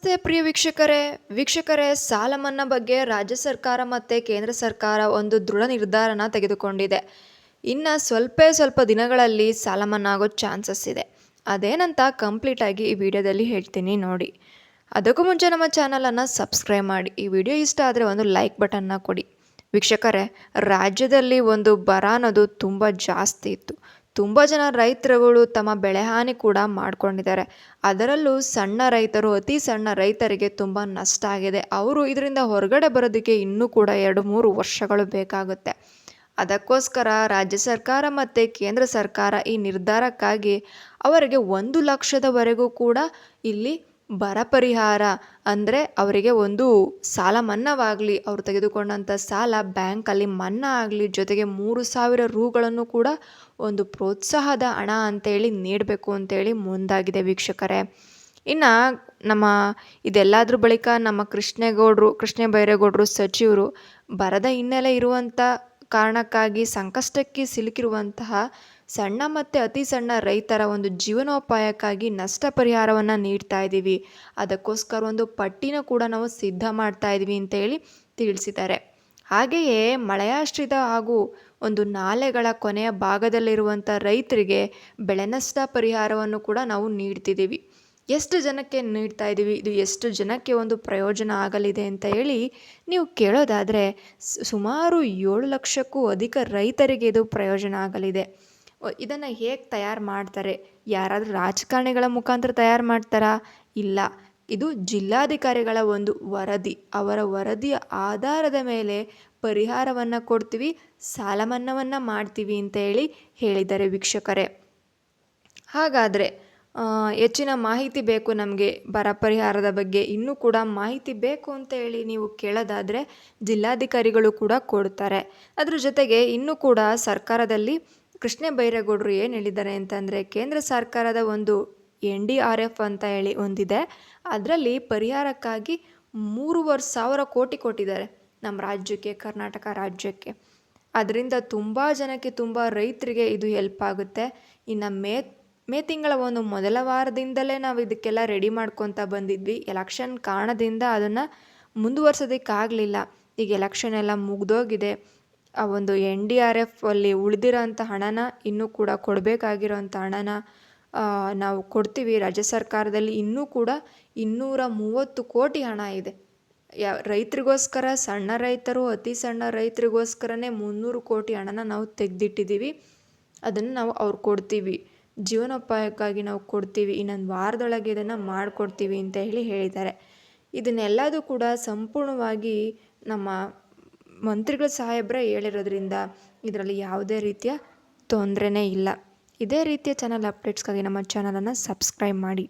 ನಮಸ್ತೆ ಪ್ರಿಯ ವೀಕ್ಷಕರೇ, ಸಾಲ ಮನ್ನಾ ಬಗ್ಗೆ ರಾಜ್ಯ ಸರ್ಕಾರ ಮತ್ತು ಕೇಂದ್ರ ಸರ್ಕಾರ ಒಂದು ದೃಢ ನಿರ್ಧಾರನ ತೆಗೆದುಕೊಂಡಿದೆ. ಇನ್ನು ಸ್ವಲ್ಪ ದಿನಗಳಲ್ಲಿ ಸಾಲ ಮನ್ನಾ ಆಗೋ ಚಾನ್ಸಸ್ ಇದೆ. ಅದೇನಂತ ಕಂಪ್ಲೀಟಾಗಿ ಈ ವಿಡಿಯೋದಲ್ಲಿ ಹೇಳ್ತೀನಿ ನೋಡಿ. ಅದಕ್ಕೂ ಮುಂಚೆ ನಮ್ಮ ಚಾನಲನ್ನು ಸಬ್ಸ್ಕ್ರೈಬ್ ಮಾಡಿ. ಈ ವಿಡಿಯೋ ಇಷ್ಟ ಆದರೆ ಒಂದು ಲೈಕ್ ಬಟನ್ನ ಕೊಡಿ. ವೀಕ್ಷಕರೇ, ರಾಜ್ಯದಲ್ಲಿ ಒಂದು ಬರ ಅನ್ನೋದು ತುಂಬ ಜಾಸ್ತಿ ಇತ್ತು. ತುಂಬ ಜನ ರೈತರುಗಳು ತಮ್ಮ ಬೆಳೆ ಹಾನಿ ಕೂಡ ಮಾಡ್ಕೊಂಡಿದ್ದಾರೆ. ಅದರಲ್ಲೂ ಸಣ್ಣ ರೈತರು, ಅತಿ ಸಣ್ಣ ರೈತರಿಗೆ ತುಂಬ ನಷ್ಟ ಆಗಿದೆ. ಅವರು ಇದರಿಂದ ಹೊರಗಡೆ ಬರೋದಕ್ಕೆ ಇನ್ನೂ ಕೂಡ 2-3 ವರ್ಷಗಳು ಬೇಕಾಗುತ್ತೆ. ಅದಕ್ಕೋಸ್ಕರ ರಾಜ್ಯ ಸರ್ಕಾರ ಮತ್ತು ಕೇಂದ್ರ ಸರ್ಕಾರ ಈ ನಿರ್ಧಾರಕ್ಕಾಗಿ ಅವರಿಗೆ 1 ಲಕ್ಷದವರೆಗೂ ಕೂಡ ಇಲ್ಲಿ ಬರ ಪರಿಹಾರ ಅಂದರೆ ಅವರಿಗೆ ಒಂದು ಸಾಲ ಮನ್ನಾವಾಗಲಿ, ಅವರು ತೆಗೆದುಕೊಂಡಂಥ ಸಾಲ ಬ್ಯಾಂಕಲ್ಲಿ ಮನ್ನಾ ಆಗಲಿ, ಜೊತೆಗೆ 3,000 ರೂಗಳನ್ನು ಕೂಡ ಒಂದು ಪ್ರೋತ್ಸಾಹದ ಹಣ ಅಂತೇಳಿ ನೀಡಬೇಕು ಅಂತೇಳಿ ಮುಂದಾಗಿದೆ ವೀಕ್ಷಕರೇ. ಇನ್ನು ನಮ್ಮ ಇದೆಲ್ಲದ್ರ ಬಳಿಕ ನಮ್ಮ ಕೃಷ್ಣ ಬೈರೇಗೌಡರು ಸಚಿವರು ಬರದ ಹಿನ್ನೆಲೆ ಇರುವಂಥ ಕಾರಣಕ್ಕಾಗಿ ಸಂಕಷ್ಟಕ್ಕೆ ಸಿಲುಕಿರುವಂತಹ ಸಣ್ಣ ಮತ್ತು ಅತಿ ಸಣ್ಣ ರೈತರ ಒಂದು ಜೀವನೋಪಾಯಕ್ಕಾಗಿ ನಷ್ಟ ಪರಿಹಾರವನ್ನು ನೀಡ್ತಾ ಇದ್ದೀವಿ, ಅದಕ್ಕೋಸ್ಕರ ಒಂದು ಪಟ್ಟಿನ ಕೂಡ ನಾವು ಸಿದ್ಧ ಮಾಡ್ತಾ ಇದ್ದೀವಿ ಅಂತೇಳಿ ತಿಳಿಸಿದ್ದಾರೆ. ಹಾಗೆಯೇ ಮಳೆಯಾಶ್ರಿತ ಹಾಗೂ ಒಂದು ನಾಲೆಗಳ ಕೊನೆಯ ಭಾಗದಲ್ಲಿರುವಂಥ ರೈತರಿಗೆ ಬೆಳೆ ನಷ್ಟ ಪರಿಹಾರವನ್ನು ಕೂಡ ನಾವು ನೀಡ್ತಿದ್ದೀವಿ. ಎಷ್ಟು ಜನಕ್ಕೆ ನೀಡ್ತಾ ಇದ್ದೀವಿ, ಇದು ಎಷ್ಟು ಜನಕ್ಕೆ ಒಂದು ಪ್ರಯೋಜನ ಆಗಲಿದೆ ಅಂತ ಹೇಳಿ ನೀವು ಕೇಳೋದಾದರೆ ಸುಮಾರು 7 ಲಕ್ಷಕ್ಕೂ ಅಧಿಕ ರೈತರಿಗೆ ಇದು ಪ್ರಯೋಜನ ಆಗಲಿದೆ. ಇದನ್ನು ಹೇಗೆ ತಯಾರು ಮಾಡ್ತಾರೆ? ಯಾರಾದರೂ ರಾಜಕಾರಣಿಗಳ ಮುಖಾಂತರ ತಯಾರು ಮಾಡ್ತಾರಾ? ಇಲ್ಲ, ಇದು ಜಿಲ್ಲಾಧಿಕಾರಿಗಳ ಒಂದು ವರದಿ. ಅವರ ವರದಿಯ ಆಧಾರದ ಮೇಲೆ ಪರಿಹಾರವನ್ನು ಕೊಡ್ತೀವಿ, ಸಾಲ ಮನ್ನಾವನ್ನು ಮಾಡ್ತೀವಿ ಅಂತ ಹೇಳಿದ್ದಾರೆ ವೀಕ್ಷಕರೇ. ಹಾಗಾದರೆ ಹೆಚ್ಚಿನ ಮಾಹಿತಿ ಬೇಕು ನಮಗೆ ಬರ ಪರಿಹಾರದ ಬಗ್ಗೆ, ಇನ್ನೂ ಕೂಡ ಮಾಹಿತಿ ಬೇಕು ಅಂತ ಹೇಳಿ ನೀವು ಕೇಳೋದಾದರೆ ಜಿಲ್ಲಾಧಿಕಾರಿಗಳು ಕೂಡ ಕೊಡ್ತಾರೆ. ಅದ್ರ ಜೊತೆಗೆ ಇನ್ನೂ ಕೂಡ ಸರ್ಕಾರದಲ್ಲಿ ಕೃಷ್ಣ ಬೈರೇಗೌಡರು ಏನು ಹೇಳಿದ್ದಾರೆ ಅಂತಂದರೆ, ಕೇಂದ್ರ ಸರ್ಕಾರದ ಒಂದು NDRF ಅಂತ ಹೇಳಿ ಒಂದಿದೆ, ಅದರಲ್ಲಿ ಪರಿಹಾರಕ್ಕಾಗಿ 3,500 ಕೋಟಿ ಕೊಟ್ಟಿದ್ದಾರೆ ನಮ್ಮ ರಾಜ್ಯಕ್ಕೆ, ಕರ್ನಾಟಕ ರಾಜ್ಯಕ್ಕೆ. ಅದರಿಂದ ತುಂಬ ಜನಕ್ಕೆ, ತುಂಬ ರೈತರಿಗೆ ಇದು ಹೆಲ್ಪ್ ಆಗುತ್ತೆ. ಇನ್ನು ಮೇ ತಿಂಗಳ ಒಂದು ಮೊದಲ ವಾರದಿಂದಲೇ ನಾವು ಇದಕ್ಕೆಲ್ಲ ರೆಡಿ ಮಾಡ್ಕೊತಾ ಬಂದಿದ್ವಿ. ಎಲೆಕ್ಷನ್ ಕಾರಣದಿಂದ ಅದನ್ನು ಮುಂದುವರ್ಸೋದಕ್ಕಾಗಲಿಲ್ಲ. ಈಗ ಎಲೆಕ್ಷನ್ ಎಲ್ಲ ಮುಗಿದೋಗಿದೆ. ಆ ಒಂದು NDRF ಅಲ್ಲಿ ಉಳಿದಿರೋಂಥ ಹಣನ, ಇನ್ನೂ ಕೂಡ ಕೊಡಬೇಕಾಗಿರೋಂಥ ಹಣನ ನಾವು ಕೊಡ್ತೀವಿ. ರಾಜ್ಯ ಸರ್ಕಾರದಲ್ಲಿ ಇನ್ನೂ ಕೂಡ 230 ಕೋಟಿ ಹಣ ಇದೆ. ರೈತರಿಗೋಸ್ಕರ, ಸಣ್ಣ ರೈತರು, ಅತಿ ಸಣ್ಣ ರೈತರಿಗೋಸ್ಕರನೇ 300 ಕೋಟಿ ಹಣನ ನಾವು ತೆಗೆದಿಟ್ಟಿದ್ದೀವಿ. ಅದನ್ನು ನಾವು ಅವ್ರು ಕೊಡ್ತೀವಿ, ಜೀವನೋಪಾಯಕ್ಕಾಗಿ ನಾವು ಕೊಡ್ತೀವಿ, ಇನ್ನೊಂದು ವಾರದೊಳಗೆ ಇದನ್ನು ಮಾಡಿಕೊಡ್ತೀವಿ ಅಂತ ಹೇಳಿದ್ದಾರೆ. ಇದನ್ನೆಲ್ಲದೂ ಕೂಡ ಸಂಪೂರ್ಣವಾಗಿ ನಮ್ಮ ಮಂತ್ರಿಗಳ ಸಾಹೇಬ್ರೆ ಹೇಳಿರೋದ್ರಿಂದ ಇದರಲ್ಲಿ ಯಾವುದೇ ರೀತಿಯ ತೊಂದರೆನೇ ಇಲ್ಲ. ಇದೇ ರೀತಿಯ ಚಾನಲ್ ಅಪ್ಡೇಟ್ಸ್ಗಾಗಿ ನಮ್ಮ ಚಾನಲನ್ನು ಸಬ್ಸ್ಕ್ರೈಬ್ ಮಾಡಿ.